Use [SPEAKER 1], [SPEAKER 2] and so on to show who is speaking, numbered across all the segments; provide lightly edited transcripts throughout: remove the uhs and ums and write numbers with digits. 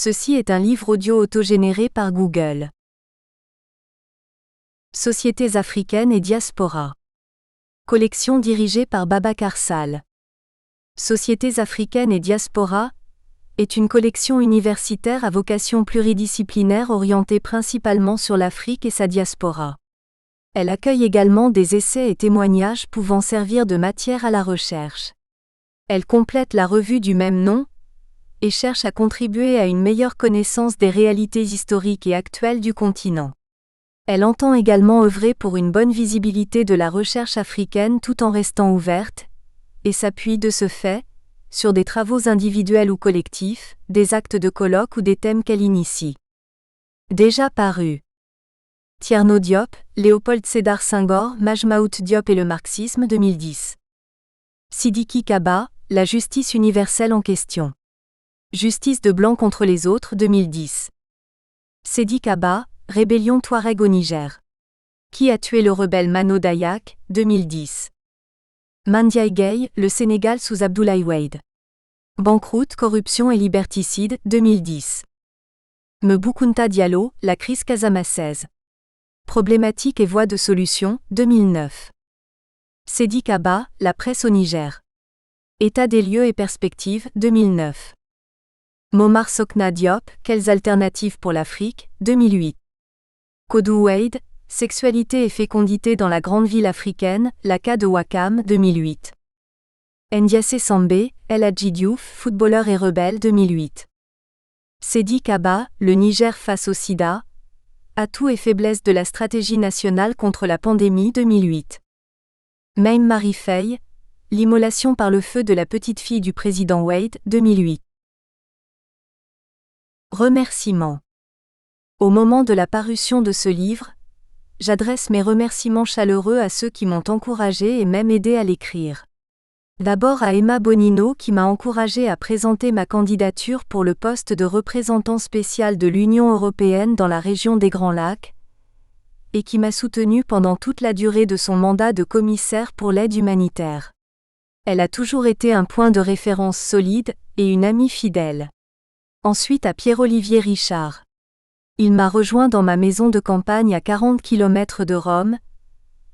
[SPEAKER 1] Ceci est un livre audio autogénéré par Google. Sociétés africaines et diaspora. Collection dirigée par Babacar Sall. Sociétés africaines et diaspora est une collection universitaire à vocation pluridisciplinaire orientée principalement sur l'Afrique et sa diaspora. Elle accueille également des essais et témoignages pouvant servir de matière à la recherche. Elle complète la revue du même nom et cherche à contribuer à une meilleure connaissance des réalités historiques et actuelles du continent. Elle entend également œuvrer pour une bonne visibilité de la recherche africaine tout en restant ouverte, et s'appuie de ce fait sur des travaux individuels ou collectifs, des actes de colloque ou des thèmes qu'elle initie. Déjà paru. Thierno Diop, Léopold Sédar Senghor, Majmaout Diop et le marxisme 2010. Sidiki Kaba, la justice universelle en question. Justice de blancs contre les autres 2010. Sedi Kaba, rébellion Touareg au Niger. Qui a tué le rebelle Mano Dayak 2010. Mandiaye Gueye, le Sénégal sous Abdoulaye Wade. Banqueroute, corruption et liberticide 2010. Meboukounta Diallo, la crise casamassaise. Problématiques et voies de solution 2009. Sedi Kaba, la presse au Niger. État des lieux et perspectives 2009. Momar Sokna Diop, quelles alternatives pour l'Afrique 2008. Kodou Wade, sexualité et fécondité dans la grande ville africaine, l'Aka de Wakam 2008. Ndiassé Sambé, El Hadji Diouf, footballeur et rebelle 2008. Sedi Kaba, le Niger face au sida, atouts et faiblesses de la stratégie nationale contre la pandémie 2008. Maïm Marie Fey, l'immolation par le feu de la petite fille du président Wade 2008. Remerciements. Au moment de la parution de ce livre, j'adresse mes remerciements chaleureux à ceux qui m'ont encouragé et même aidé à l'écrire. D'abord à Emma Bonino qui m'a encouragé à présenter ma candidature pour le poste de représentant spécial de l'Union européenne dans la région des Grands Lacs, et qui m'a soutenu pendant toute la durée de son mandat de commissaire pour l'aide humanitaire. Elle a toujours été un point de référence solide et une amie fidèle. Ensuite à Pierre-Olivier Richard. Il m'a rejoint dans ma maison de campagne à 40 km de Rome,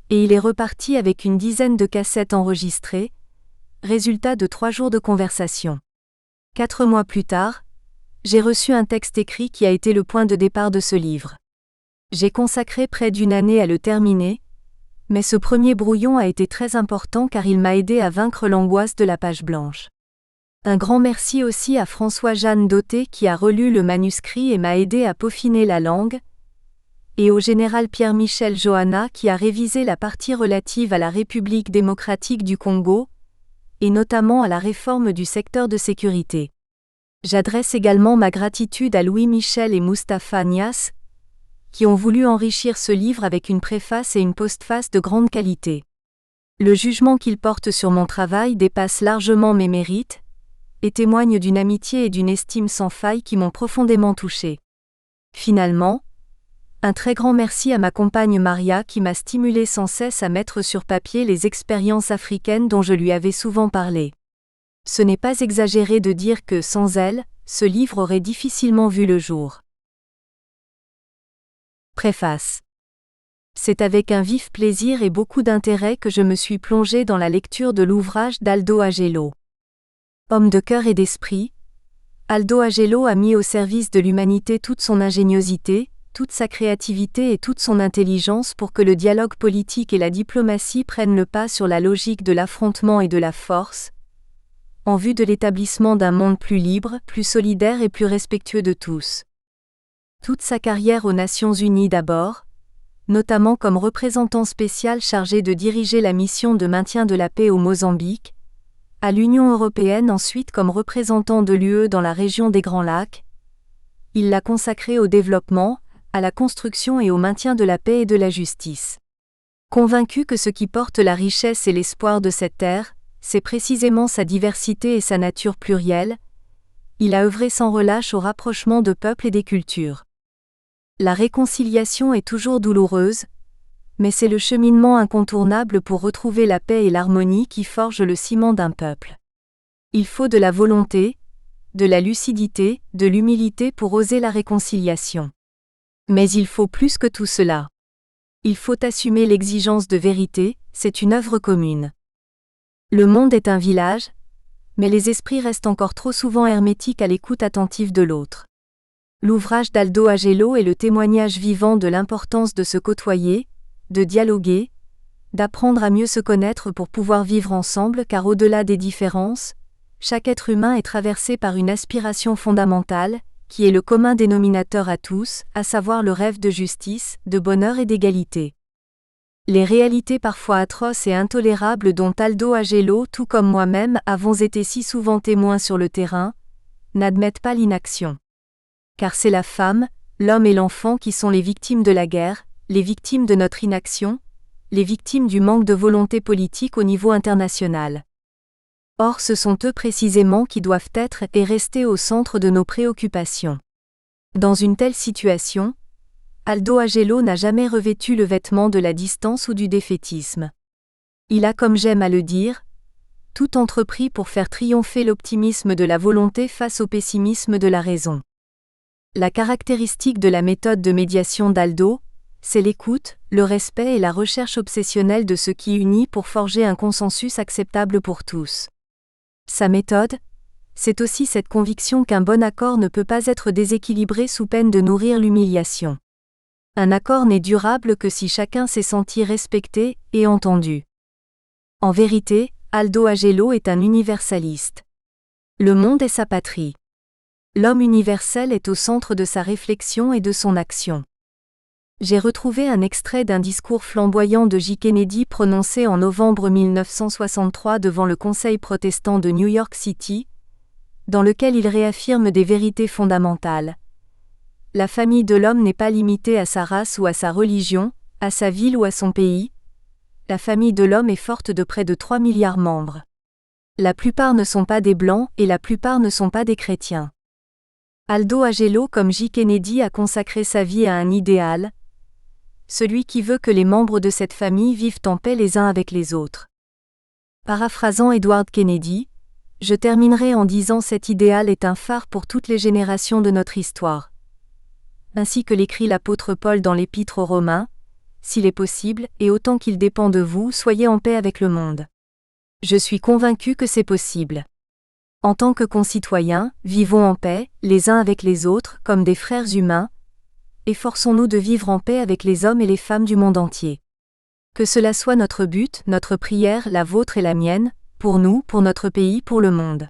[SPEAKER 1] et il est reparti avec une dizaine de cassettes enregistrées, résultat de 3 jours de conversation. 4 mois plus tard, j'ai reçu un texte écrit qui a été le point de départ de ce livre. J'ai consacré près d'1 année à le terminer, mais ce premier brouillon a été très important car il m'a aidé à vaincre l'angoisse de la page blanche. Un grand merci aussi à François-Jeanne Dauté qui a relu le manuscrit et m'a aidé à peaufiner la langue, et au général Pierre-Michel Johanna qui a révisé la partie relative à la République démocratique du Congo, et notamment à la réforme du secteur de sécurité. J'adresse également ma gratitude à Louis Michel et Moustapha Niasse, qui ont voulu enrichir ce livre avec une préface et une postface de grande qualité. Le jugement qu'ils portent sur mon travail dépasse largement mes mérites, et témoigne d'une amitié et d'une estime sans faille qui m'ont profondément touché. Finalement, un très grand merci à ma compagne Maria qui m'a stimulé sans cesse à mettre sur papier les expériences africaines dont je lui avais souvent parlé. Ce n'est pas exagéré de dire que, sans elle, ce livre aurait difficilement vu le jour. Préface. C'est avec un vif plaisir et beaucoup d'intérêt que je me suis plongé dans la lecture de l'ouvrage d'Aldo Agello. Homme de cœur et d'esprit, Aldo Agello a mis au service de l'humanité toute son ingéniosité, toute sa créativité et toute son intelligence pour que le dialogue politique et la diplomatie prennent le pas sur la logique de l'affrontement et de la force, en vue de l'établissement d'un monde plus libre, plus solidaire et plus respectueux de tous. Toute sa carrière aux Nations Unies d'abord, notamment comme représentant spécial chargé de diriger la mission de maintien de la paix au Mozambique, à l'Union européenne ensuite comme représentant de l'UE dans la région des Grands Lacs, il l'a consacré au développement, à la construction et au maintien de la paix et de la justice. Convaincu que ce qui porte la richesse et l'espoir de cette terre, c'est précisément sa diversité et sa nature plurielle, il a œuvré sans relâche au rapprochement de peuples et des cultures. La réconciliation est toujours douloureuse, mais c'est le cheminement incontournable pour retrouver la paix et l'harmonie qui forgent le ciment d'un peuple. Il faut de la volonté, de la lucidité, de l'humilité pour oser la réconciliation. Mais il faut plus que tout cela. Il faut assumer l'exigence de vérité, c'est une œuvre commune. Le monde est un village, mais les esprits restent encore trop souvent hermétiques à l'écoute attentive de l'autre. L'ouvrage d'Aldo Agello est le témoignage vivant de l'importance de se côtoyer, de dialoguer, d'apprendre à mieux se connaître pour pouvoir vivre ensemble car au-delà des différences, chaque être humain est traversé par une aspiration fondamentale, qui est le commun dénominateur à tous, à savoir le rêve de justice, de bonheur et d'égalité. Les réalités parfois atroces et intolérables dont Aldo Agello, tout comme moi-même, avons été si souvent témoins sur le terrain, n'admettent pas l'inaction. Car c'est la femme, l'homme et l'enfant qui sont les victimes de la guerre, les victimes de notre inaction, les victimes du manque de volonté politique au niveau international. Or ce sont eux précisément qui doivent être et rester au centre de nos préoccupations. Dans une telle situation, Aldo Agello n'a jamais revêtu le vêtement de la distance ou du défaitisme. Il a, comme j'aime à le dire, tout entrepris pour faire triompher l'optimisme de la volonté face au pessimisme de la raison. La caractéristique de la méthode de médiation d'Aldo, c'est l'écoute, le respect et la recherche obsessionnelle de ce qui unit pour forger un consensus acceptable pour tous. Sa méthode, c'est aussi cette conviction qu'un bon accord ne peut pas être déséquilibré sous peine de nourrir l'humiliation. Un accord n'est durable que si chacun s'est senti respecté et entendu. En vérité, Aldo Agello est un universaliste. Le monde est sa patrie. L'homme universel est au centre de sa réflexion et de son action. J'ai retrouvé un extrait d'un discours flamboyant de J. Kennedy prononcé en novembre 1963 devant le Conseil protestant de New York City, dans lequel il réaffirme des vérités fondamentales. La famille de l'homme n'est pas limitée à sa race ou à sa religion, à sa ville ou à son pays. La famille de l'homme est forte de près de 3 milliards de membres. La plupart ne sont pas des blancs et la plupart ne sont pas des chrétiens. Aldo Agello comme J. Kennedy a consacré sa vie à un idéal, celui qui veut que les membres de cette famille vivent en paix les uns avec les autres. Paraphrasant Edward Kennedy, je terminerai en disant cet idéal est un phare pour toutes les générations de notre histoire. Ainsi que l'écrit l'apôtre Paul dans l'Épître aux Romains, s'il est possible, et autant qu'il dépend de vous, soyez en paix avec le monde. Je suis convaincu que c'est possible. En tant que concitoyens, vivons en paix, les uns avec les autres, comme des frères humains, efforçons-nous de vivre en paix avec les hommes et les femmes du monde entier. Que cela soit notre but, notre prière, la vôtre et la mienne, pour nous, pour notre pays, pour le monde.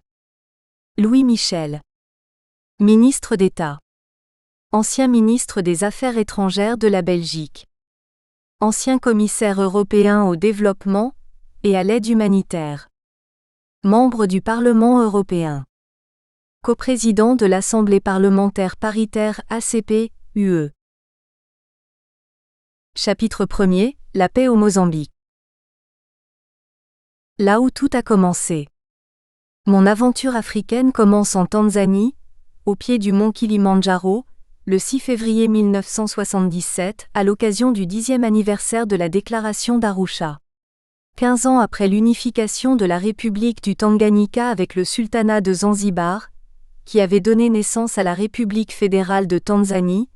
[SPEAKER 1] Louis Michel. Ministre d'État. Ancien ministre des Affaires étrangères de la Belgique. Ancien commissaire européen au développement et à l'aide humanitaire. Membre du Parlement européen. Coprésident de l'Assemblée parlementaire paritaire ACP-UE. Chapitre 1er, la paix au Mozambique. Là où tout a commencé. Mon aventure africaine commence en Tanzanie, au pied du mont Kilimandjaro, le 6 février 1977, à l'occasion du 10e anniversaire de la déclaration d'Arusha. 15 ans après l'unification de la République du Tanganyika avec le sultanat de Zanzibar, qui avait donné naissance à la République fédérale de Tanzanie,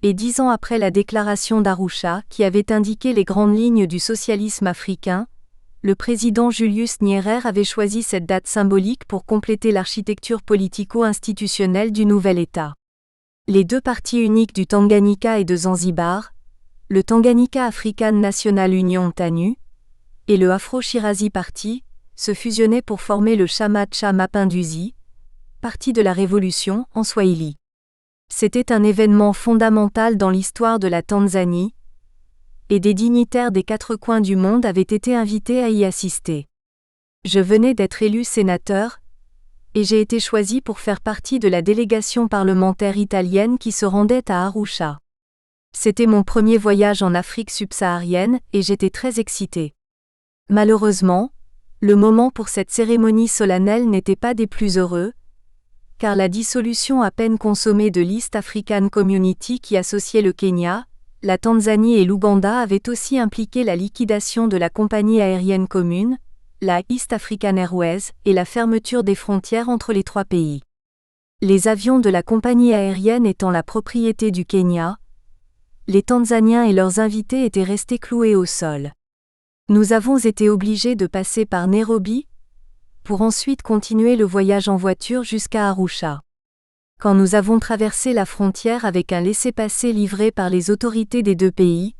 [SPEAKER 1] et 10 ans après la déclaration d'Arusha qui avait indiqué les grandes lignes du socialisme africain, le président Julius Nyerere avait choisi cette date symbolique pour compléter l'architecture politico-institutionnelle du nouvel État. Les deux partis uniques du Tanganyika et de Zanzibar, le Tanganyika African National Union TANU, et le Afro-Shirazi Party, se fusionnaient pour former le Chama cha Mapinduzi, parti de la Révolution en Swahili. C'était un événement fondamental dans l'histoire de la Tanzanie, et des dignitaires des 4 coins du monde avaient été invités à y assister. Je venais d'être élu sénateur, et j'ai été choisi pour faire partie de la délégation parlementaire italienne qui se rendait à Arusha. C'était mon premier voyage en Afrique subsaharienne et j'étais très excité. Malheureusement, le moment pour cette cérémonie solennelle n'était pas des plus heureux, car la dissolution à peine consommée de l'East African Community qui associait le Kenya, la Tanzanie et l'Ouganda avait aussi impliqué la liquidation de la compagnie aérienne commune, la East African Airways, et la fermeture des frontières entre les 3 pays. Les avions de la compagnie aérienne étant la propriété du Kenya, les Tanzaniens et leurs invités étaient restés cloués au sol. Nous avons été obligés de passer par Nairobi, pour ensuite continuer le voyage en voiture jusqu'à Arusha. Quand nous avons traversé la frontière avec un laissez-passer livré par les autorités des deux pays,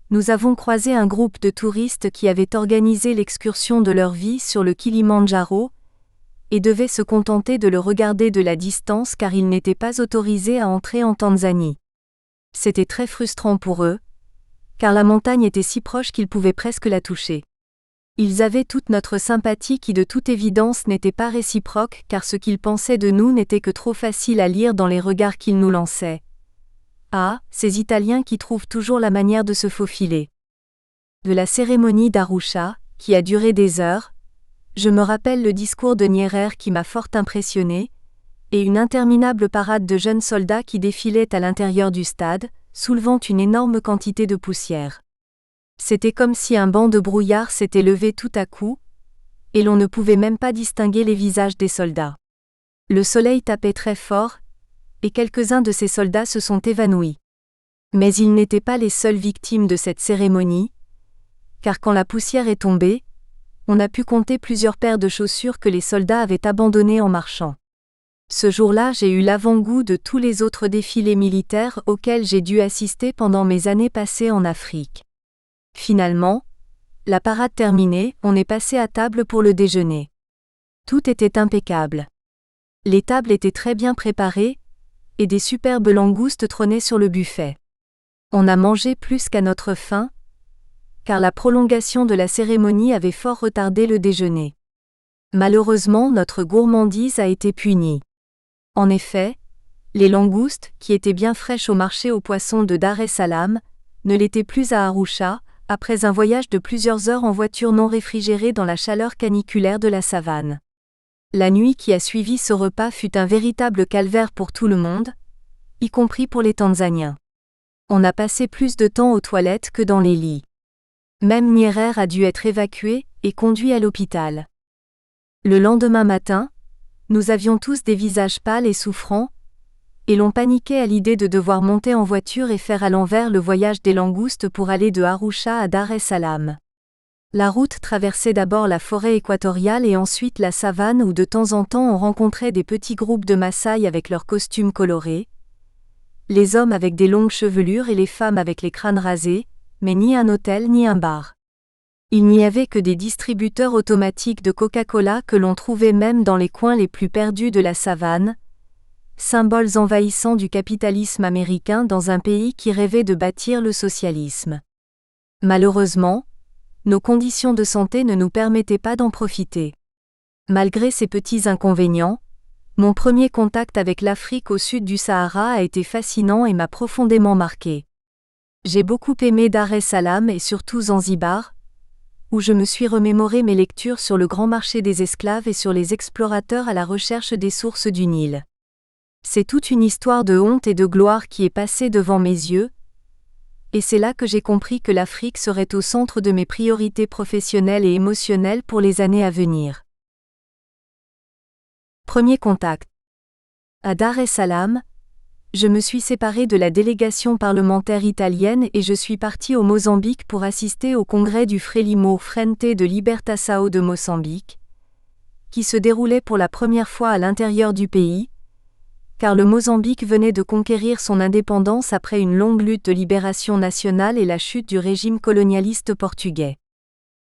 [SPEAKER 1] nous avons croisé un groupe de touristes qui avaient organisé l'excursion de leur vie sur le Kilimandjaro, et devaient se contenter de le regarder de la distance car ils n'étaient pas autorisés à entrer en Tanzanie. C'était très frustrant pour eux, car la montagne était si proche qu'ils pouvaient presque la toucher. Ils avaient toute notre sympathie qui de toute évidence n'était pas réciproque car ce qu'ils pensaient de nous n'était que trop facile à lire dans les regards qu'ils nous lançaient. Ah, ces Italiens qui trouvent toujours la manière de se faufiler. De la cérémonie d'Arusha, qui a duré des heures, je me rappelle le discours de Nyerere qui m'a fort impressionné, et une interminable parade de jeunes soldats qui défilaient à l'intérieur du stade, soulevant une énorme quantité de poussière. C'était comme si un banc de brouillard s'était levé tout à coup, et l'on ne pouvait même pas distinguer les visages des soldats. Le soleil tapait très fort, et quelques-uns de ces soldats se sont évanouis. Mais ils n'étaient pas les seules victimes de cette cérémonie, car quand la poussière est tombée, on a pu compter plusieurs paires de chaussures que les soldats avaient abandonnées en marchant. Ce jour-là, j'ai eu l'avant-goût de tous les autres défilés militaires auxquels j'ai dû assister pendant mes années passées en Afrique. Finalement, la parade terminée, on est passé à table pour le déjeuner. Tout était impeccable. Les tables étaient très bien préparées, et des superbes langoustes trônaient sur le buffet. On a mangé plus qu'à notre faim, car la prolongation de la cérémonie avait fort retardé le déjeuner. Malheureusement, notre gourmandise a été punie. En effet, les langoustes, qui étaient bien fraîches au marché aux poissons de Dar es Salaam, ne l'étaient plus à Arusha, après un voyage de plusieurs heures en voiture non réfrigérée dans la chaleur caniculaire de la savane. La nuit qui a suivi ce repas fut un véritable calvaire pour tout le monde, y compris pour les Tanzaniens. On a passé plus de temps aux toilettes que dans les lits. Même Nyerere a dû être évacué et conduit à l'hôpital. Le lendemain matin, nous avions tous des visages pâles et souffrants, et l'on paniquait à l'idée de devoir monter en voiture et faire à l'envers le voyage des langoustes pour aller de Arusha à Dar es Salaam. La route traversait d'abord la forêt équatoriale et ensuite la savane où de temps en temps on rencontrait des petits groupes de Maasai avec leurs costumes colorés, les hommes avec des longues chevelures et les femmes avec les crânes rasés, mais ni un hôtel ni un bar. Il n'y avait que des distributeurs automatiques de Coca-Cola que l'on trouvait même dans les coins les plus perdus de la savane, symboles envahissants du capitalisme américain dans un pays qui rêvait de bâtir le socialisme. Malheureusement, nos conditions de santé ne nous permettaient pas d'en profiter. Malgré ces petits inconvénients, mon premier contact avec l'Afrique au sud du Sahara a été fascinant et m'a profondément marqué. J'ai beaucoup aimé Dar es Salaam et surtout Zanzibar, où je me suis remémoré mes lectures sur le grand marché des esclaves et sur les explorateurs à la recherche des sources du Nil. C'est toute une histoire de honte et de gloire qui est passée devant mes yeux, et c'est là que j'ai compris que l'Afrique serait au centre de mes priorités professionnelles et émotionnelles pour les années à venir. Premier contact. À Dar es Salaam, je me suis séparé de la délégation parlementaire italienne et je suis parti au Mozambique pour assister au congrès du Frelimo Frente de Libertação de Moçambique, qui se déroulait pour la première fois à l'intérieur du pays, car le Mozambique venait de conquérir son indépendance après une longue lutte de libération nationale et la chute du régime colonialiste portugais.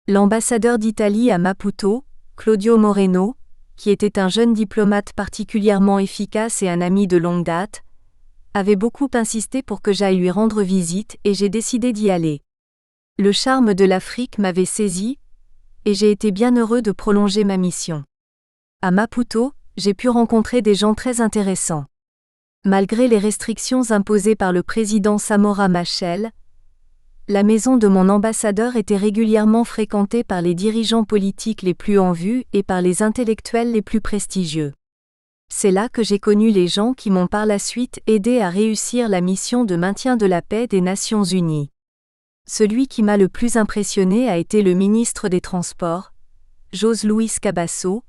[SPEAKER 1] L'ambassadeur d'Italie à Maputo, Claudio Moreno, qui était un jeune diplomate particulièrement efficace et un ami de longue date, avait beaucoup insisté pour que j'aille lui rendre visite et j'ai décidé d'y aller. Le charme de l'Afrique m'avait saisi, et j'ai été bien heureux de prolonger ma mission. À Maputo, j'ai pu rencontrer des gens très intéressants. Malgré les restrictions imposées par le président Samora Machel, la maison de mon ambassadeur était régulièrement fréquentée par les dirigeants politiques les plus en vue et par les intellectuels les plus prestigieux. C'est là que j'ai connu les gens qui m'ont par la suite aidé à réussir la mission de maintien de la paix des Nations Unies. Celui qui m'a le plus impressionné a été le ministre des Transports, José Luís Cabasso,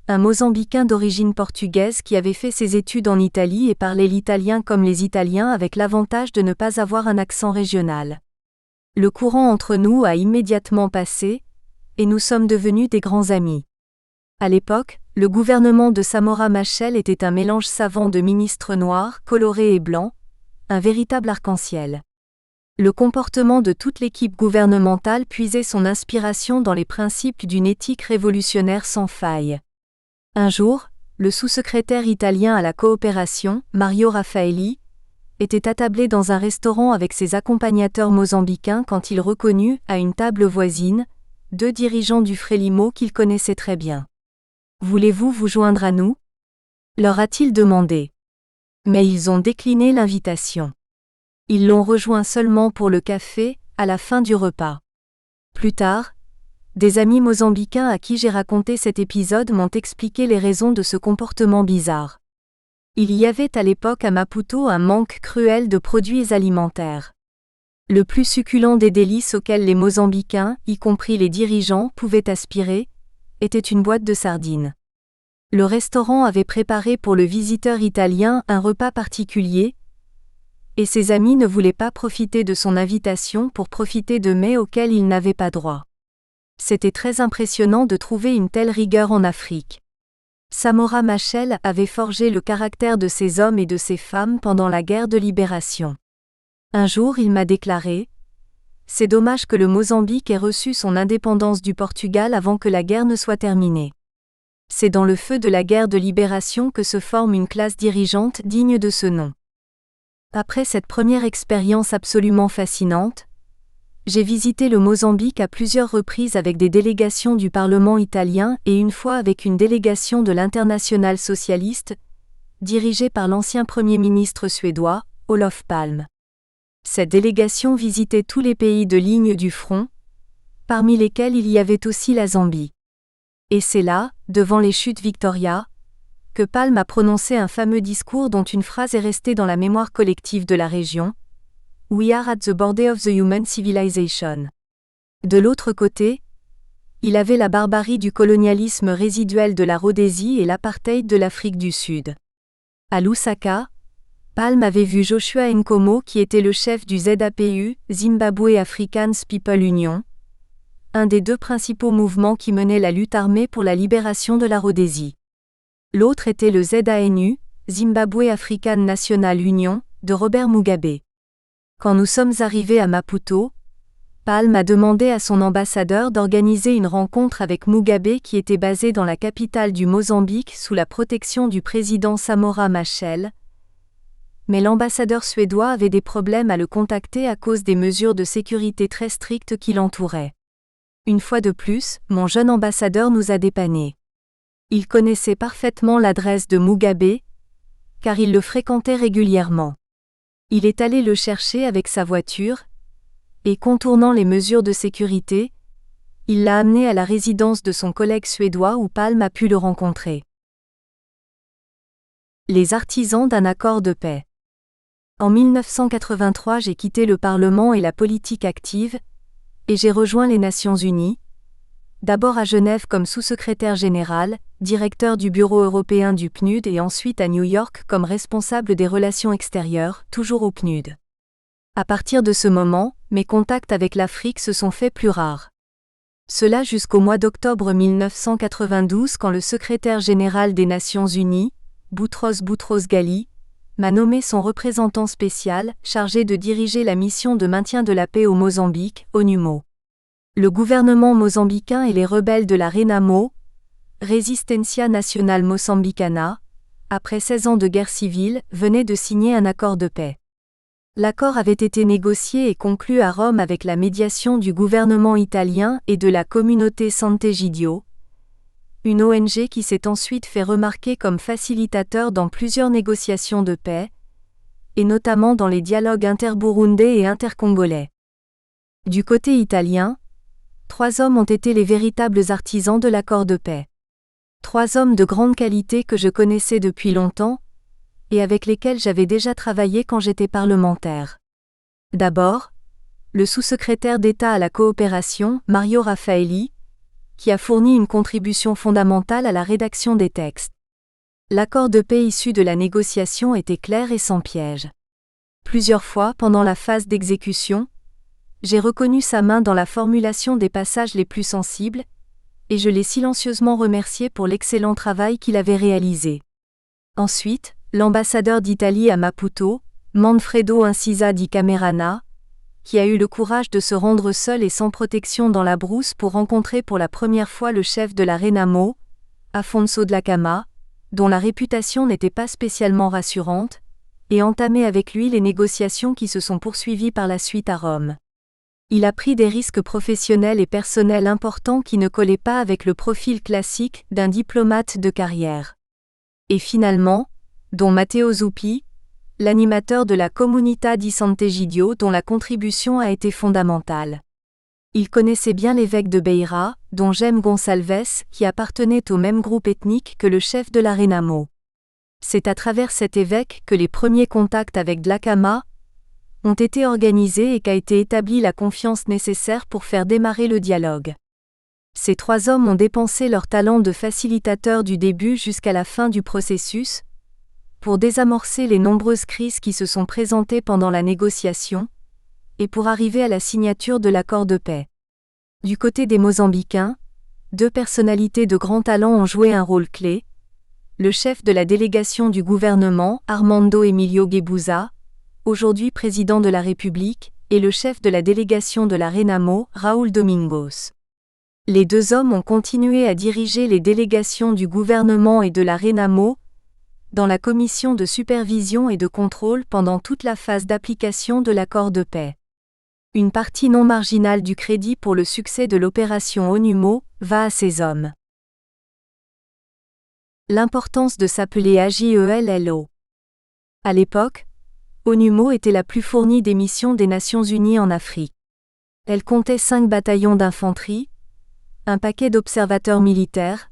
[SPEAKER 1] un Mozambicain d'origine portugaise qui avait fait ses études en Italie et parlait l'italien comme les Italiens avec l'avantage de ne pas avoir un accent régional. Le courant entre nous a immédiatement passé, et nous sommes devenus des grands amis. À l'époque, le gouvernement de Samora Machel était un mélange savant de ministres noirs, colorés et blancs, un véritable arc-en-ciel. Le comportement de toute l'équipe gouvernementale puisait son inspiration dans les principes d'une éthique révolutionnaire sans faille. Un jour, le sous-secrétaire italien à la coopération, Mario Raffaelli, était attablé dans un restaurant avec ses accompagnateurs mozambicains quand il reconnut, à une table voisine, 2 dirigeants du Frélimo qu'il connaissait très bien. « Voulez-vous vous joindre à nous » leur a-t-il demandé. Mais ils ont décliné l'invitation. Ils l'ont rejoint seulement pour le café, à la fin du repas. Plus tard, des amis mozambicains à qui j'ai raconté cet épisode m'ont expliqué les raisons de ce comportement bizarre. Il y avait à l'époque à Maputo un manque cruel de produits alimentaires. Le plus succulent des délices auxquels les Mozambicains, y compris les dirigeants, pouvaient aspirer, était une boîte de sardines. Le restaurant avait préparé pour le visiteur italien un repas particulier, et ses amis ne voulaient pas profiter de son invitation pour profiter de mets auxquels ils n'avaient pas droit. C'était très impressionnant de trouver une telle rigueur en Afrique. Samora Machel avait forgé le caractère de ces hommes et de ces femmes pendant la guerre de libération. Un jour il m'a déclaré « C'est dommage que le Mozambique ait reçu son indépendance du Portugal avant que la guerre ne soit terminée. C'est dans le feu de la guerre de libération que se forme une classe dirigeante digne de ce nom. » Après cette première expérience absolument fascinante, j'ai visité le Mozambique à plusieurs reprises avec des délégations du Parlement italien et une fois avec une délégation de l'Internationale socialiste, dirigée par l'ancien Premier ministre suédois, Olof Palme. Cette délégation visitait tous les pays de ligne du front, parmi lesquels il y avait aussi la Zambie. Et c'est là, devant les chutes Victoria, que Palme a prononcé un fameux discours dont une phrase est restée dans la mémoire collective de la région. We are at the border of the human civilization. De l'autre côté, il avait la barbarie du colonialisme résiduel de la Rhodésie et l'apartheid de l'Afrique du Sud. À Lusaka, Palme avait vu Joshua Nkomo qui était le chef du ZAPU, Zimbabwe Africans People Union, un des 2 principaux mouvements qui menaient la lutte armée pour la libération de la Rhodésie. L'autre était le ZANU, Zimbabwe African National Union, de Robert Mugabe. Quand nous sommes arrivés à Maputo, Palme a demandé à son ambassadeur d'organiser une rencontre avec Mugabe qui était basé dans la capitale du Mozambique sous la protection du président Samora Machel. Mais l'ambassadeur suédois avait des problèmes à le contacter à cause des mesures de sécurité très strictes qui l'entouraient. Une fois de plus, mon jeune ambassadeur nous a dépannés. Il connaissait parfaitement l'adresse de Mugabe, car il le fréquentait régulièrement. Il est allé le chercher avec sa voiture, et contournant les mesures de sécurité, il l'a amené à la résidence de son collègue suédois où Palme a pu le rencontrer. Les artisans d'un accord de paix. En 1983, j'ai quitté le Parlement et la politique active, et j'ai rejoint les Nations Unies, d'abord à Genève comme sous-secrétaire général, directeur du Bureau européen du PNUD et ensuite à New York comme responsable des relations extérieures, toujours au PNUD. À partir de ce moment, mes contacts avec l'Afrique se sont faits plus rares. Cela jusqu'au mois d'octobre 1992 quand le secrétaire général des Nations Unies, Boutros Boutros-Ghali, m'a nommé son représentant spécial, chargé de diriger la mission de maintien de la paix au Mozambique, ONUMO. Le gouvernement mozambicain et les rebelles de la RENAMO, Resistência Nacional Moçambicana, après 16 ans de guerre civile, venaient de signer un accord de paix. L'accord avait été négocié et conclu à Rome avec la médiation du gouvernement italien et de la communauté Sant'Egidio, une ONG qui s'est ensuite fait remarquer comme facilitateur dans plusieurs négociations de paix, et notamment dans les dialogues interburundais et intercongolais. Du côté italien, 3 hommes ont été les véritables artisans de l'accord de paix. 3 hommes de grande qualité que je connaissais depuis longtemps, et avec lesquels j'avais déjà travaillé quand j'étais parlementaire. D'abord, le sous-secrétaire d'État à la coopération, Mario Raffaelli, qui a fourni une contribution fondamentale à la rédaction des textes. L'accord de paix issu de la négociation était clair et sans piège. Plusieurs fois pendant la phase d'exécution, j'ai reconnu sa main dans la formulation des passages les plus sensibles, et je l'ai silencieusement remercié pour l'excellent travail qu'il avait réalisé. Ensuite, l'ambassadeur d'Italie à Maputo, Manfredo Incisa di Camerana, qui a eu le courage de se rendre seul et sans protection dans la brousse pour rencontrer pour la première fois le chef de la Renamo, Afonso Dhlakama, dont la réputation n'était pas spécialement rassurante, et entamé avec lui les négociations qui se sont poursuivies par la suite à Rome. Il a pris des risques professionnels et personnels importants qui ne collaient pas avec le profil classique d'un diplomate de carrière. Et finalement, dont Matteo Zuppi, l'animateur de la Comunità di Sant'Egidio dont la contribution a été fondamentale. Il connaissait bien l'évêque de Beira, dont Jaime Gonçalves, qui appartenait au même groupe ethnique que le chef de la Renamo. C'est à travers cet évêque que les premiers contacts avec Dhlakama ont été organisés et qu'a été établie la confiance nécessaire pour faire démarrer le dialogue. Ces trois hommes ont dépensé leur talent de facilitateurs du début jusqu'à la fin du processus, pour désamorcer les nombreuses crises qui se sont présentées pendant la négociation, et pour arriver à la signature de l'accord de paix. Du côté des Mozambicains, deux personnalités de grand talent ont joué un rôle clé, le chef de la délégation du gouvernement, Armando Emílio Guebuza, aujourd'hui président de la République, et le chef de la délégation de la Renamo, Raúl Domingos. Les deux hommes ont continué à diriger les délégations du gouvernement et de la Renamo dans la commission de supervision et de contrôle pendant toute la phase d'application de l'accord de paix. Une partie non marginale du crédit pour le succès de l'opération ONUMO va à ces hommes. L'importance de s'appeler AJELLO. À l'époque, ONUMO était la plus fournie des missions des Nations Unies en Afrique. Elle comptait 5 bataillons d'infanterie, un paquet d'observateurs militaires,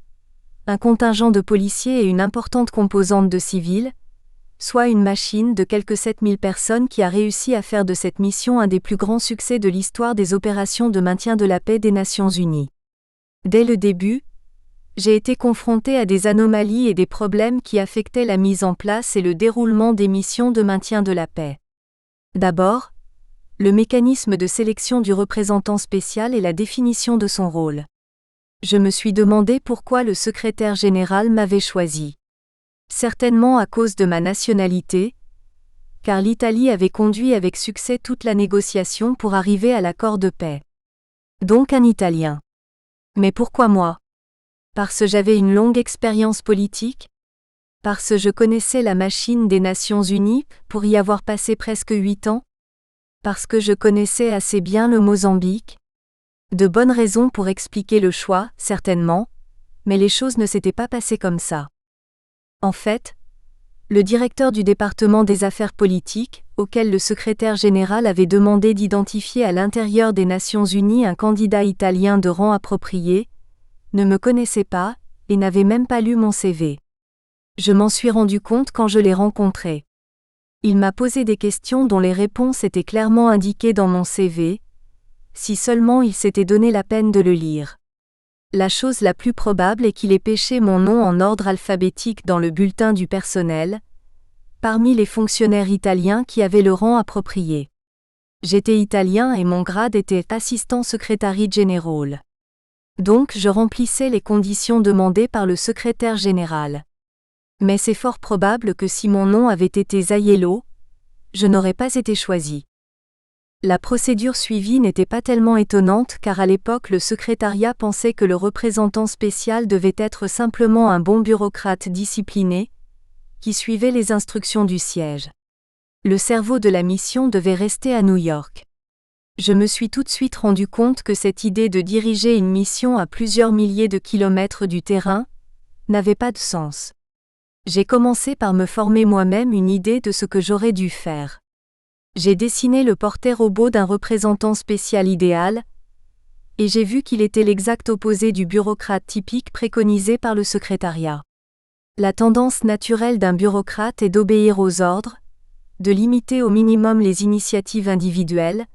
[SPEAKER 1] un contingent de policiers et une importante composante de civils, soit une machine de quelques 7000 personnes qui a réussi à faire de cette mission un des plus grands succès de l'histoire des opérations de maintien de la paix des Nations Unies. Dès le début, j'ai été confronté à des anomalies et des problèmes qui affectaient la mise en place et le déroulement des missions de maintien de la paix. D'abord, le mécanisme de sélection du représentant spécial et la définition de son rôle. Je me suis demandé pourquoi le secrétaire général m'avait choisi. Certainement à cause de ma nationalité, car l'Italie avait conduit avec succès toute la négociation pour arriver à l'accord de paix. Donc un Italien. Mais pourquoi moi ? Parce que j'avais une longue expérience politique ? Parce que je connaissais la machine des Nations Unies, pour y avoir passé presque 8 ans ? Parce que je connaissais assez bien le Mozambique ? De bonnes raisons pour expliquer le choix, certainement, mais les choses ne s'étaient pas passées comme ça. En fait, le directeur du département des affaires politiques, auquel le secrétaire général avait demandé d'identifier à l'intérieur des Nations Unies un candidat italien de rang approprié, ne me connaissait pas, et n'avait même pas lu mon CV. Je m'en suis rendu compte quand je l'ai rencontré. Il m'a posé des questions dont les réponses étaient clairement indiquées dans mon CV, si seulement il s'était donné la peine de le lire. La chose la plus probable est qu'il ait pêché mon nom en ordre alphabétique dans le bulletin du personnel, parmi les fonctionnaires italiens qui avaient le rang approprié. J'étais italien et mon grade était assistant secrétariat général. Donc je remplissais les conditions demandées par le secrétaire général. Mais c'est fort probable que si mon nom avait été Zaiello, je n'aurais pas été choisi. La procédure suivie n'était pas tellement étonnante car à l'époque le secrétariat pensait que le représentant spécial devait être simplement un bon bureaucrate discipliné, qui suivait les instructions du siège. Le cerveau de la mission devait rester à New York. Je me suis tout de suite rendu compte que cette idée de diriger une mission à plusieurs milliers de kilomètres du terrain n'avait pas de sens. J'ai commencé par me former moi-même une idée de ce que j'aurais dû faire. J'ai dessiné le portrait robot d'un représentant spécial idéal, et j'ai vu qu'il était l'exact opposé du bureaucrate typique préconisé par le secrétariat. La tendance naturelle d'un bureaucrate est d'obéir aux ordres, de limiter au minimum les initiatives individuelles,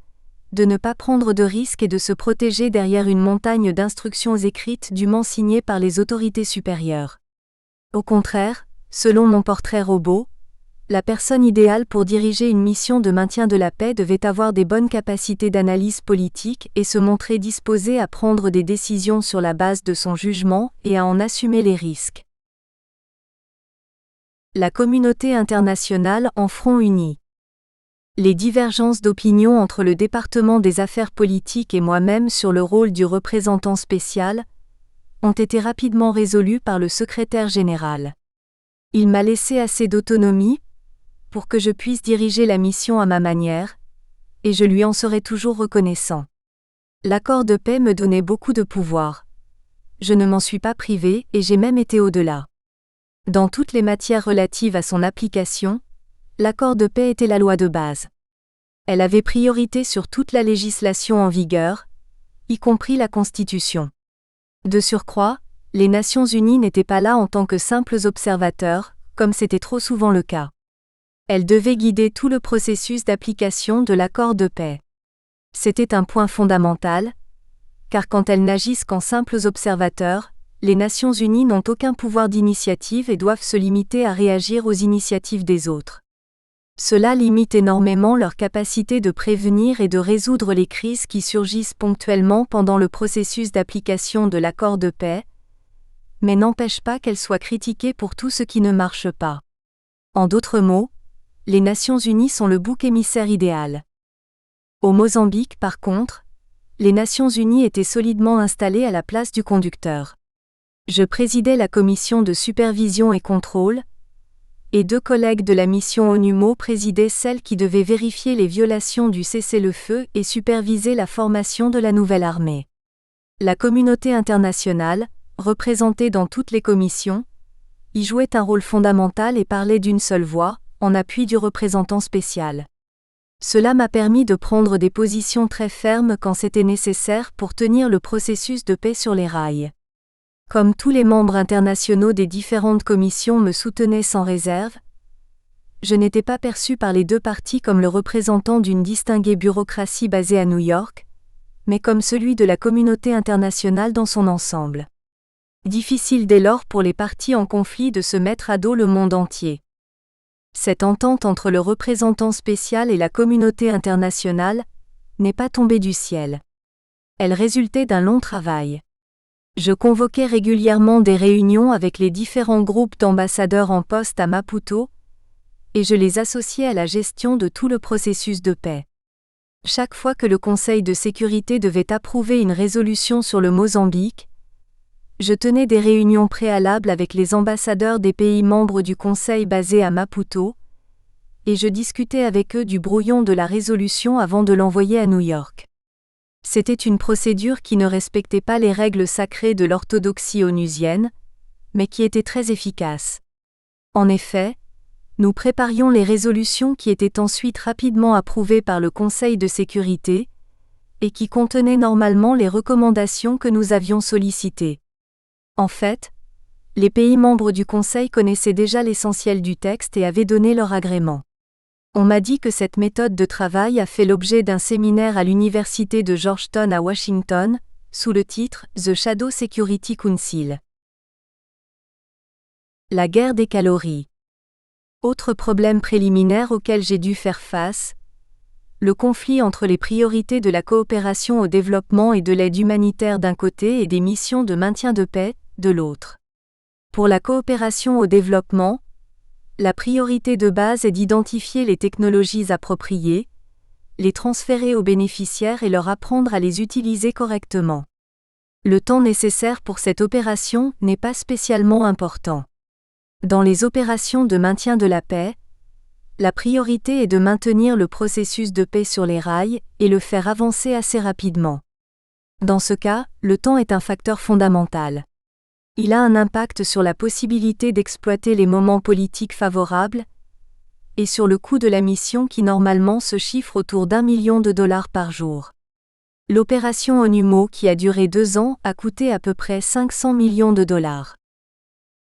[SPEAKER 1] de ne pas prendre de risques et de se protéger derrière une montagne d'instructions écrites dûment signées par les autorités supérieures. Au contraire, selon mon portrait robot, la personne idéale pour diriger une mission de maintien de la paix devait avoir des bonnes capacités d'analyse politique et se montrer disposée à prendre des décisions sur la base de son jugement et à en assumer les risques. La communauté internationale en front uni. Les divergences d'opinion entre le département des affaires politiques et moi-même sur le rôle du représentant spécial ont été rapidement résolues par le secrétaire général. Il m'a laissé assez d'autonomie pour que je puisse diriger la mission à ma manière, et je lui en serai toujours reconnaissant. L'accord de paix me donnait beaucoup de pouvoir. Je ne m'en suis pas privé et j'ai même été au-delà. Dans toutes les matières relatives à son application, l'accord de paix était la loi de base. Elle avait priorité sur toute la législation en vigueur, y compris la Constitution. De surcroît, les Nations Unies n'étaient pas là en tant que simples observateurs, comme c'était trop souvent le cas. Elles devaient guider tout le processus d'application de l'accord de paix. C'était un point fondamental, car quand elles n'agissent qu'en simples observateurs, les Nations Unies n'ont aucun pouvoir d'initiative et doivent se limiter à réagir aux initiatives des autres. Cela limite énormément leur capacité de prévenir et de résoudre les crises qui surgissent ponctuellement pendant le processus d'application de l'accord de paix, mais n'empêche pas qu'elles soient critiquées pour tout ce qui ne marche pas. En d'autres mots, les Nations Unies sont le bouc émissaire idéal. Au Mozambique, par contre, les Nations Unies étaient solidement installées à la place du conducteur. Je présidais la commission de supervision et contrôle, et 2 collègues de la mission ONUMO présidaient celle qui devait vérifier les violations du cessez-le-feu et superviser la formation de la nouvelle armée. La communauté internationale, représentée dans toutes les commissions, y jouait un rôle fondamental et parlait d'une seule voix, en appui du représentant spécial. Cela m'a permis de prendre des positions très fermes quand c'était nécessaire pour tenir le processus de paix sur les rails. Comme tous les membres internationaux des différentes commissions me soutenaient sans réserve, je n'étais pas perçu par les 2 parties comme le représentant d'une distinguée bureaucratie basée à New York, mais comme celui de la communauté internationale dans son ensemble. Difficile dès lors pour les parties en conflit de se mettre à dos le monde entier. Cette entente entre le représentant spécial et la communauté internationale n'est pas tombée du ciel. Elle résultait d'un long travail. Je convoquais régulièrement des réunions avec les différents groupes d'ambassadeurs en poste à Maputo, et je les associais à la gestion de tout le processus de paix. Chaque fois que le Conseil de sécurité devait approuver une résolution sur le Mozambique, je tenais des réunions préalables avec les ambassadeurs des pays membres du Conseil basés à Maputo, et je discutais avec eux du brouillon de la résolution avant de l'envoyer à New York. C'était une procédure qui ne respectait pas les règles sacrées de l'orthodoxie onusienne, mais qui était très efficace. En effet, nous préparions les résolutions qui étaient ensuite rapidement approuvées par le Conseil de sécurité, et qui contenaient normalement les recommandations que nous avions sollicitées. En fait, les pays membres du Conseil connaissaient déjà l'essentiel du texte et avaient donné leur agrément. On m'a dit que cette méthode de travail a fait l'objet d'un séminaire à l'université de Georgetown à Washington, sous le titre « The Shadow Security Council ». La guerre des calories. Autre problème préliminaire auquel j'ai dû faire face, le conflit entre les priorités de la coopération au développement et de l'aide humanitaire d'un côté et des missions de maintien de paix, de l'autre. Pour la coopération au développement, la priorité de base est d'identifier les technologies appropriées, les transférer aux bénéficiaires et leur apprendre à les utiliser correctement. Le temps nécessaire pour cette opération n'est pas spécialement important. Dans les opérations de maintien de la paix, la priorité est de maintenir le processus de paix sur les rails et le faire avancer assez rapidement. Dans ce cas, le temps est un facteur fondamental. Il a un impact sur la possibilité d'exploiter les moments politiques favorables et sur le coût de la mission qui normalement se chiffre autour d'$1 million par jour. L'opération ONUMO qui a duré 2 ans a coûté à peu près $500 millions.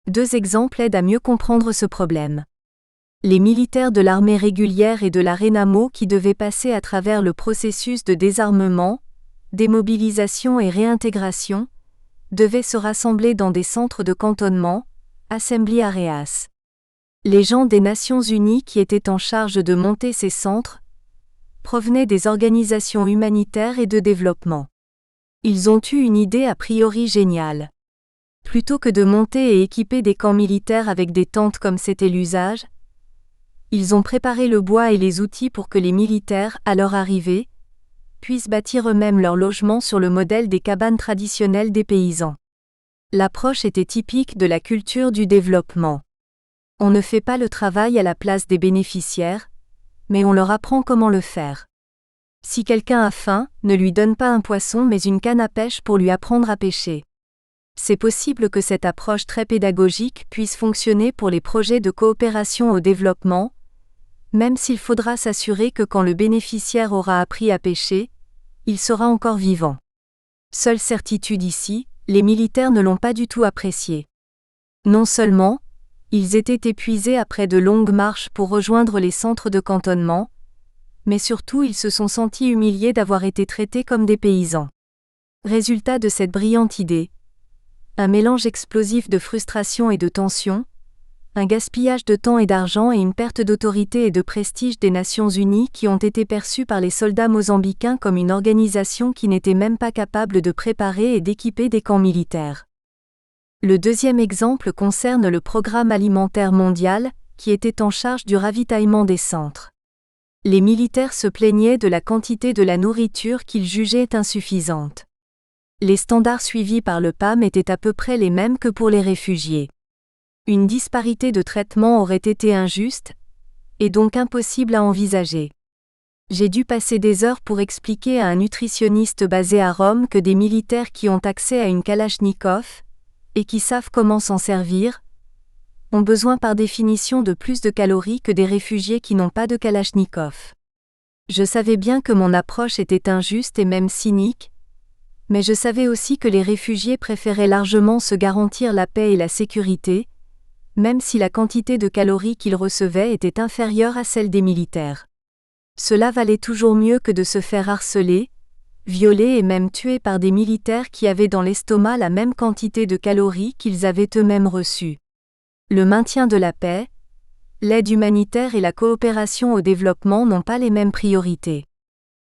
[SPEAKER 1] 2 exemples aident à mieux comprendre ce problème. Les militaires de l'armée régulière et de la RENAMO qui devaient passer à travers le processus de désarmement, démobilisation et réintégration, devaient se rassembler dans des centres de cantonnement, assembly areas. Les gens des Nations Unies qui étaient en charge de monter ces centres provenaient des organisations humanitaires et de développement. Ils ont eu une idée a priori géniale. Plutôt que de monter et équiper des camps militaires avec des tentes comme c'était l'usage, ils ont préparé le bois et les outils pour que les militaires, à leur arrivée, puissent bâtir eux-mêmes leurs logements sur le modèle des cabanes traditionnelles des paysans. L'approche était typique de la culture du développement. On ne fait pas le travail à la place des bénéficiaires, mais on leur apprend comment le faire. Si quelqu'un a faim, ne lui donne pas un poisson mais une canne à pêche pour lui apprendre à pêcher. C'est possible que cette approche très pédagogique puisse fonctionner pour les projets de coopération au développement, même s'il faudra s'assurer que quand le bénéficiaire aura appris à pêcher, il sera encore vivant. Seule certitude ici, les militaires ne l'ont pas du tout apprécié. Non seulement, ils étaient épuisés après de longues marches pour rejoindre les centres de cantonnement, mais surtout ils se sont sentis humiliés d'avoir été traités comme des paysans. Résultat de cette brillante idée, un mélange explosif de frustration et de tension, un gaspillage de temps et d'argent et une perte d'autorité et de prestige des Nations Unies qui ont été perçus par les soldats mozambicains comme une organisation qui n'était même pas capable de préparer et d'équiper des camps militaires. Le deuxième exemple concerne le Programme alimentaire mondial, qui était en charge du ravitaillement des centres. Les militaires se plaignaient de la quantité de la nourriture qu'ils jugeaient insuffisante. Les standards suivis par le PAM étaient à peu près les mêmes que pour les réfugiés. Une disparité de traitement aurait été injuste, et donc impossible à envisager. J'ai dû passer des heures pour expliquer à un nutritionniste basé à Rome que des militaires qui ont accès à une Kalachnikov, et qui savent comment s'en servir, ont besoin par définition de plus de calories que des réfugiés qui n'ont pas de Kalachnikov. Je savais bien que mon approche était injuste et même cynique, mais je savais aussi que les réfugiés préféraient largement se garantir la paix et la sécurité, même si la quantité de calories qu'ils recevaient était inférieure à celle des militaires. Cela valait toujours mieux que de se faire harceler, violer et même tuer par des militaires qui avaient dans l'estomac la même quantité de calories qu'ils avaient eux-mêmes reçues. Le maintien de la paix, l'aide humanitaire et la coopération au développement n'ont pas les mêmes priorités.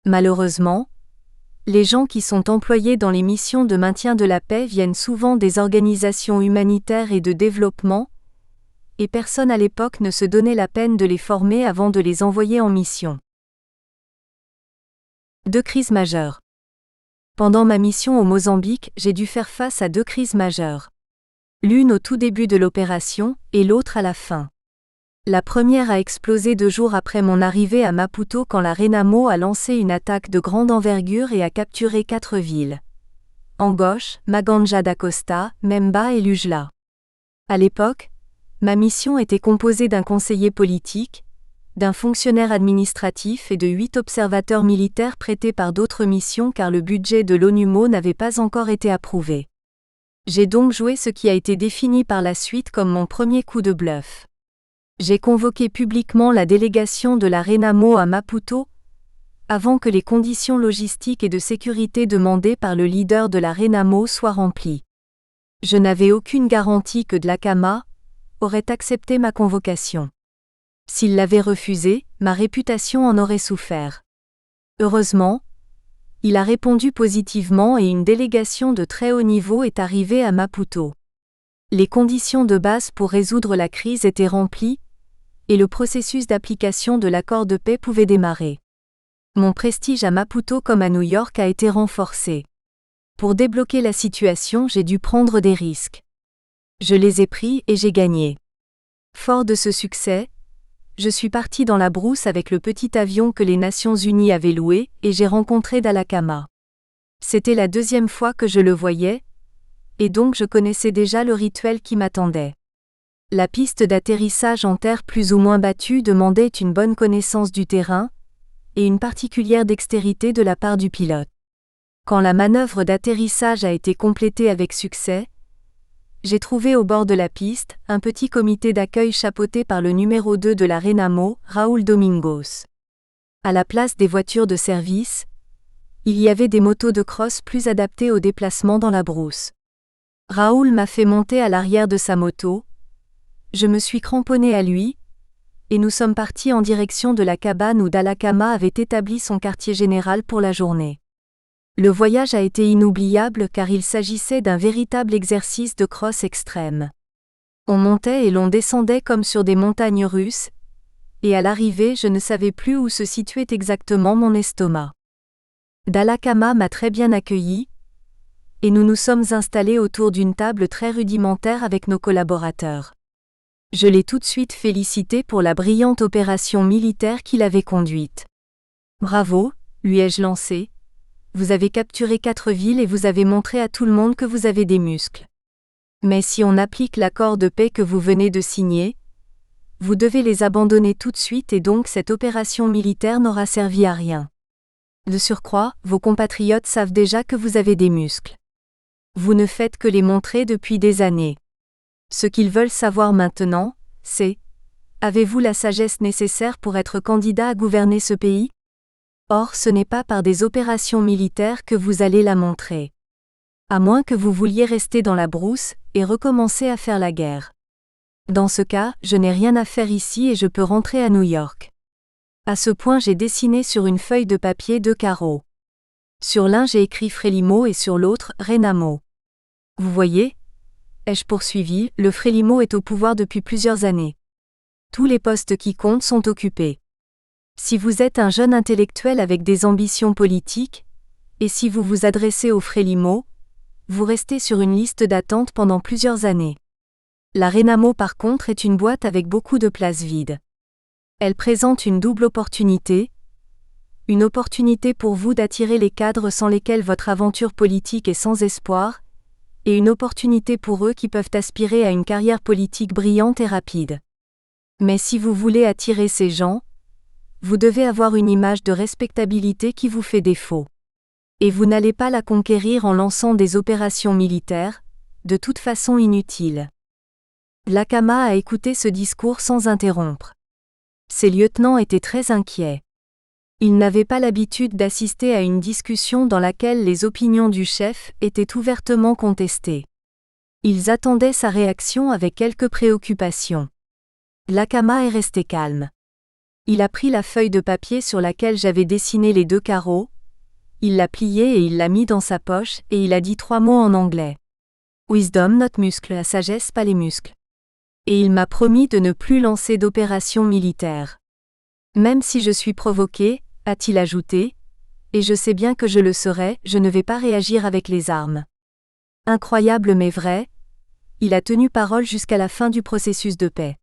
[SPEAKER 1] Malheureusement, les gens qui sont employés dans les missions de maintien de la paix viennent souvent des organisations humanitaires et de développement, et personne à l'époque ne se donnait la peine de les former avant de les envoyer en mission. 2 crises majeures. Pendant ma mission au Mozambique, j'ai dû faire face à 2 crises majeures. L'une au tout début de l'opération, et l'autre à la fin. La première a explosé 2 jours après mon arrivée à Maputo quand la RENAMO a lancé une attaque de grande envergure et a capturé 4 villes. Angoche, Maganja da Costa, Memba et Lujla. À l'époque, ma mission était composée d'un conseiller politique, d'un fonctionnaire administratif et de 8 observateurs militaires prêtés par d'autres missions car le budget de l'ONUMO n'avait pas encore été approuvé. J'ai donc joué ce qui a été défini par la suite comme mon premier coup de bluff. J'ai convoqué publiquement la délégation de la RENAMO à Maputo, avant que les conditions logistiques et de sécurité demandées par le leader de la RENAMO soient remplies. Je n'avais aucune garantie que Dhlakama aurait accepté ma convocation. S'il l'avait refusé, ma réputation en aurait souffert. Heureusement, il a répondu positivement et une délégation de très haut niveau est arrivée à Maputo. Les conditions de base pour résoudre la crise étaient remplies, et le processus d'application de l'accord de paix pouvait démarrer. Mon prestige à Maputo comme à New York a été renforcé. Pour débloquer la situation, j'ai dû prendre des risques. Je les ai pris et j'ai gagné. Fort de ce succès, je suis parti dans la brousse avec le petit avion que les Nations Unies avaient loué et j'ai rencontré Dhlakama. C'était la 2e fois que je le voyais, et donc je connaissais déjà le rituel qui m'attendait. La piste d'atterrissage en terre plus ou moins battue demandait une bonne connaissance du terrain et une particulière dextérité de la part du pilote. Quand la manœuvre d'atterrissage a été complétée avec succès, j'ai trouvé au bord de la piste un petit comité d'accueil chapeauté par le numéro 2 de la Renamo, Raúl Domingos. À la place des voitures de service, il y avait des motos de cross plus adaptées au déplacement dans la brousse. Raúl m'a fait monter à l'arrière de sa moto, je me suis cramponné à lui, et nous sommes partis en direction de la cabane où Dhlakama avait établi son quartier général pour la journée. Le voyage a été inoubliable car il s'agissait d'un véritable exercice de cross extrême. On montait et l'on descendait comme sur des montagnes russes, et à l'arrivée je ne savais plus où se situait exactement mon estomac. Dhlakama m'a très bien accueilli, et nous nous sommes installés autour d'une table très rudimentaire avec nos collaborateurs. Je l'ai tout de suite félicité pour la brillante opération militaire qu'il avait conduite. Bravo, lui ai-je lancé. Vous avez capturé 4 villes et vous avez montré à tout le monde que vous avez des muscles. Mais si on applique l'accord de paix que vous venez de signer, vous devez les abandonner tout de suite et donc cette opération militaire n'aura servi à rien. De surcroît, vos compatriotes savent déjà que vous avez des muscles. Vous ne faites que les montrer depuis des années. Ce qu'ils veulent savoir maintenant, c'est: avez-vous la sagesse nécessaire pour être candidat à gouverner ce pays? Or ce n'est pas par des opérations militaires que vous allez la montrer. À moins que vous vouliez rester dans la brousse et recommencer à faire la guerre. Dans ce cas, je n'ai rien à faire ici et je peux rentrer à New York. À ce point j'ai dessiné sur une feuille de papier 2 carreaux. Sur l'un j'ai écrit Frélimo et sur l'autre Renamo. Vous voyez? Ai-je poursuivi, le Frélimo est au pouvoir depuis plusieurs années. Tous les postes qui comptent sont occupés. Si vous êtes un jeune intellectuel avec des ambitions politiques, et si vous vous adressez au Frélimo, vous restez sur une liste d'attente pendant plusieurs années. La Renamo par contre est une boîte avec beaucoup de places vides. Elle présente une double opportunité. Une opportunité pour vous d'attirer les cadres sans lesquels votre aventure politique est sans espoir, et une opportunité pour eux qui peuvent aspirer à une carrière politique brillante et rapide. Mais si vous voulez attirer ces gens, vous devez avoir une image de respectabilité qui vous fait défaut. Et vous n'allez pas la conquérir en lançant des opérations militaires, de toute façon inutiles. Dhlakama a écouté ce discours sans interrompre. Ses lieutenants étaient très inquiets. Ils n'avaient pas l'habitude d'assister à une discussion dans laquelle les opinions du chef étaient ouvertement contestées. Ils attendaient sa réaction avec quelques préoccupations. Dhlakama est resté calme. Il a pris la feuille de papier sur laquelle j'avais dessiné les 2 carreaux, il l'a pliée et il l'a mis dans sa poche et il a dit 3 mots en anglais. Wisdom, not muscle, la sagesse, pas les muscles. Et il m'a promis de ne plus lancer d'opérations militaires. Même si je suis provoqué, a-t-il ajouté, et je sais bien que je le serai, je ne vais pas réagir avec les armes. Incroyable mais vrai, il a tenu parole jusqu'à la fin du processus de paix.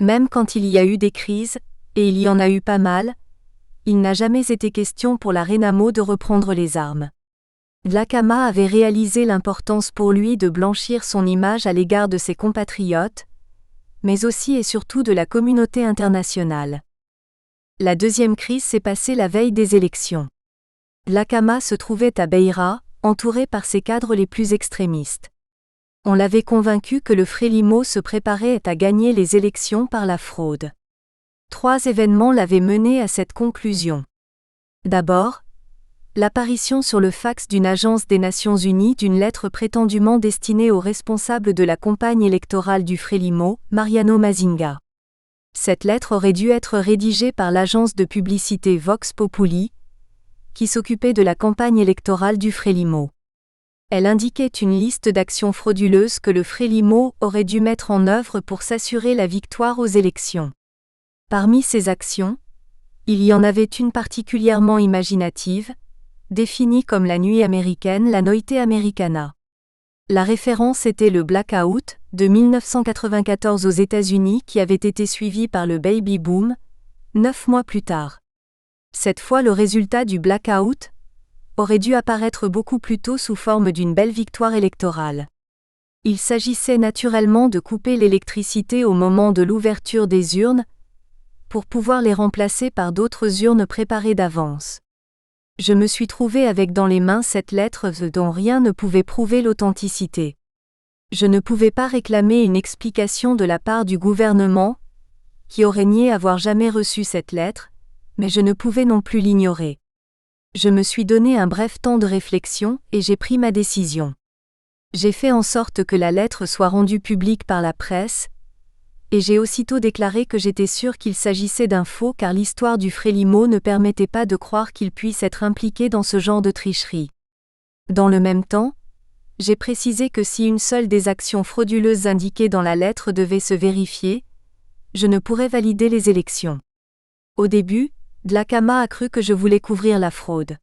[SPEAKER 1] Même quand il y a eu des crises, et il y en a eu pas mal, il n'a jamais été question pour la Renamo de reprendre les armes. Dhlakama avait réalisé l'importance pour lui de blanchir son image à l'égard de ses compatriotes, mais aussi et surtout de la communauté internationale. La deuxième crise s'est passée la veille des élections. Dhlakama se trouvait à Beira, entouré par ses cadres les plus extrémistes. On l'avait convaincu que le Frélimo se préparait à gagner les élections par la fraude. 3 événements l'avaient mené à cette conclusion. D'abord, l'apparition sur le fax d'une agence des Nations Unies d'une lettre prétendument destinée au responsable de la campagne électorale du Frélimo, Mariano Mazinga. Cette lettre aurait dû être rédigée par l'agence de publicité Vox Populi, qui s'occupait de la campagne électorale du Frélimo. Elle indiquait une liste d'actions frauduleuses que le Frélimo aurait dû mettre en œuvre pour s'assurer la victoire aux élections. Parmi ces actions, il y en avait une particulièrement imaginative, définie comme la nuit américaine, la Noite Americana. La référence était le blackout de 1994 aux États-Unis qui avait été suivi par le baby boom, 9 mois plus tard. Cette fois le résultat du blackout aurait dû apparaître beaucoup plus tôt sous forme d'une belle victoire électorale. Il s'agissait naturellement de couper l'électricité au moment de l'ouverture des urnes, pour pouvoir les remplacer par d'autres urnes préparées d'avance. Je me suis trouvé avec dans les mains cette lettre dont rien ne pouvait prouver l'authenticité. Je ne pouvais pas réclamer une explication de la part du gouvernement, qui aurait nié avoir jamais reçu cette lettre, mais je ne pouvais non plus l'ignorer. Je me suis donné un bref temps de réflexion et j'ai pris ma décision. J'ai fait en sorte que la lettre soit rendue publique par la presse, et j'ai aussitôt déclaré que j'étais sûr qu'il s'agissait d'un faux car l'histoire du Frélimo ne permettait pas de croire qu'il puisse être impliqué dans ce genre de tricherie. Dans le même temps, j'ai précisé que si une seule des actions frauduleuses indiquées dans la lettre devait se vérifier, je ne pourrais valider les élections. Au début, Dhlakama a cru que je voulais couvrir la fraude.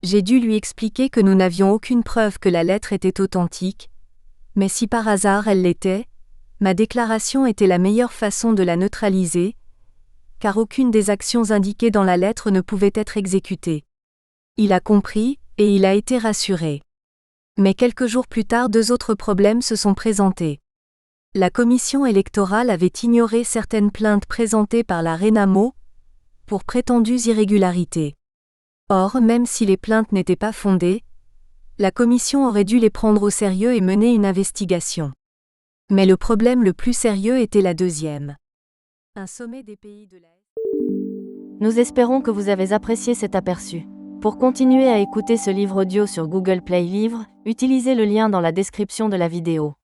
[SPEAKER 1] J'ai dû lui expliquer que nous n'avions aucune preuve que la lettre était authentique, mais si par hasard elle l'était, ma déclaration était la meilleure façon de la neutraliser, car aucune des actions indiquées dans la lettre ne pouvait être exécutée. Il a compris, et il a été rassuré. Mais quelques jours plus tard, 2 autres problèmes se sont présentés. La commission électorale avait ignoré certaines plaintes présentées par la Renamo pour prétendues irrégularités. Or, même si les plaintes n'étaient pas fondées, la commission aurait dû les prendre au sérieux et mener une investigation. Mais le problème le plus sérieux était la deuxième. Un sommet des pays de l'Est.
[SPEAKER 2] Nous espérons que vous avez apprécié cet aperçu. Pour continuer à écouter ce livre audio sur Google Play Livres, utilisez le lien dans la description de la vidéo.